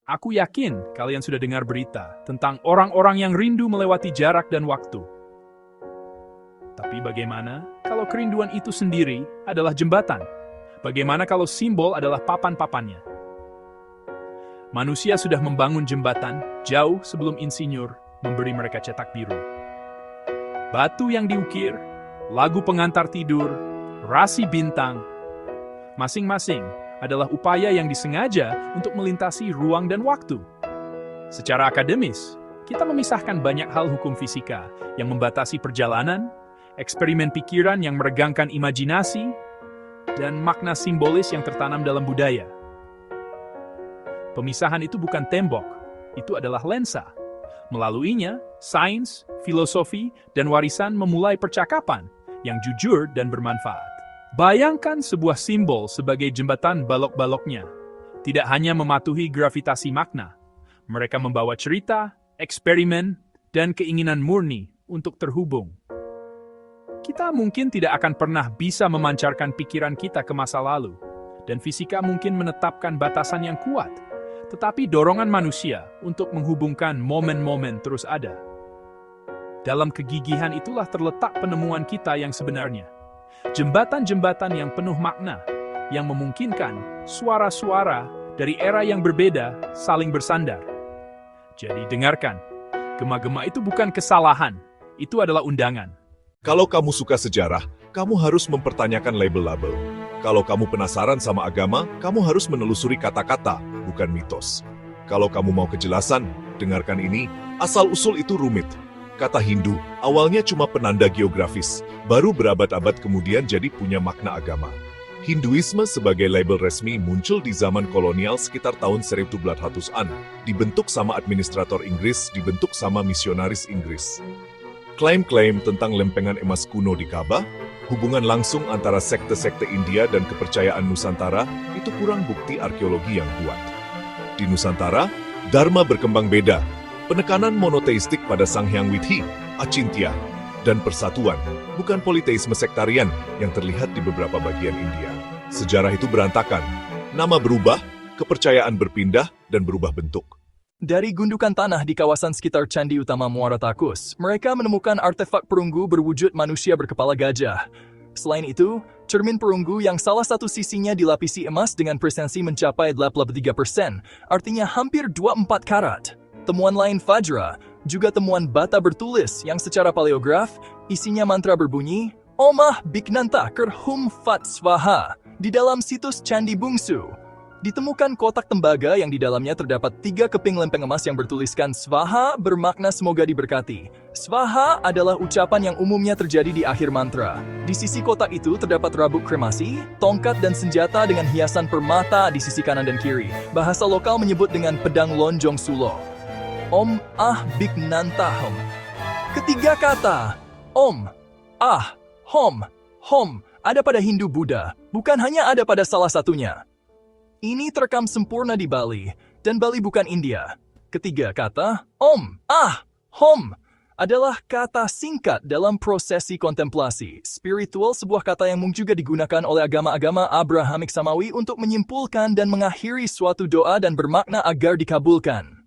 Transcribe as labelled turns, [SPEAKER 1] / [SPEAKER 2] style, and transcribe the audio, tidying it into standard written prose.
[SPEAKER 1] Aku yakin kalian sudah dengar berita tentang orang-orang yang rindu melewati jarak dan waktu. Tapi bagaimana kalau kerinduan itu sendiri adalah jembatan? Bagaimana kalau simbol adalah papan-papannya? Manusia sudah membangun jembatan jauh sebelum insinyur memberi mereka cetak biru. Batu yang diukir, lagu pengantar tidur, rasi bintang, masing-masing adalah upaya yang disengaja untuk melintasi ruang dan waktu. Secara akademis, kita memisahkan banyak hal hukum fisika yang membatasi perjalanan, eksperimen pikiran yang meregangkan imajinasi, dan makna simbolis yang tertanam dalam budaya. Pemisahan itu bukan tembok, itu adalah lensa. Melaluinya, sains, filosofi, dan warisan memulai percakapan yang jujur dan bermanfaat. Bayangkan sebuah simbol sebagai jembatan balok-baloknya. Tidak hanya mematuhi gravitasi makna, mereka membawa cerita, eksperimen, dan keinginan murni untuk terhubung. Kita mungkin tidak akan pernah bisa memancarkan pikiran kita ke masa lalu, dan fisika mungkin menetapkan batasan yang kuat, tetapi dorongan manusia untuk menghubungkan momen-momen terus ada. Dalam kegigihan itulah terletak penemuan kita yang sebenarnya. Jembatan-jembatan yang penuh makna, yang memungkinkan suara-suara dari era yang berbeda saling bersandar. Jadi dengarkan, gema-gema itu bukan kesalahan, itu adalah undangan.
[SPEAKER 2] Kalau kamu suka sejarah, kamu harus mempertanyakan label-label. Kalau kamu penasaran sama agama, kamu harus menelusuri kata-kata, bukan mitos. Kalau kamu mau kejelasan, dengarkan ini, asal-usul itu rumit. Kata Hindu, awalnya cuma penanda geografis, baru berabad-abad kemudian jadi punya makna agama. Hinduisme sebagai label resmi muncul di zaman kolonial sekitar tahun 1200-an, dibentuk sama administrator Inggris, dibentuk sama misionaris Inggris. Klaim-klaim tentang lempengan emas kuno di Ka'bah, hubungan langsung antara sekte-sekte India dan kepercayaan Nusantara, itu kurang bukti arkeologi yang kuat. Di Nusantara, Dharma berkembang beda. Penekanan monoteistik pada Sang Hyang Widi, Acintya, dan persatuan, bukan politeisme sektarian yang terlihat di beberapa bagian India. Sejarah itu berantakan, nama berubah, kepercayaan berpindah, dan berubah bentuk.
[SPEAKER 3] Dari gundukan tanah di kawasan sekitar Candi Utama Muara Takus, mereka menemukan artefak perunggu berwujud manusia berkepala gajah. Selain itu, cermin perunggu yang salah satu sisinya dilapisi emas dengan presensi mencapai 83%, artinya hampir 24 karat. Temuan lain Vajra, juga temuan bata bertulis yang secara paleograf, isinya mantra berbunyi, Omah Biknanta Kerhum Fat Swaha, di dalam situs Candi Bungsu. Ditemukan kotak tembaga yang di dalamnya terdapat 3 keping lempeng emas yang bertuliskan Swaha bermakna semoga diberkati. Swaha adalah ucapan yang umumnya terjadi di akhir mantra. Di sisi kotak itu terdapat rabuk kremasi, tongkat dan senjata dengan hiasan permata di sisi kanan dan kiri. Bahasa lokal menyebut dengan pedang lonjong sulo. Om Ah Biknantahom. Ketiga kata Om, Ah, Hom ada pada Hindu Buddha, bukan hanya ada pada salah satunya. Ini terekam sempurna di Bali, dan Bali bukan India. Ketiga kata Om, Ah, Hom adalah kata singkat dalam prosesi kontemplasi. Spiritual, sebuah kata yang mungkin juga digunakan oleh agama-agama Abrahamik Samawi untuk menyimpulkan dan mengakhiri suatu doa dan bermakna agar dikabulkan.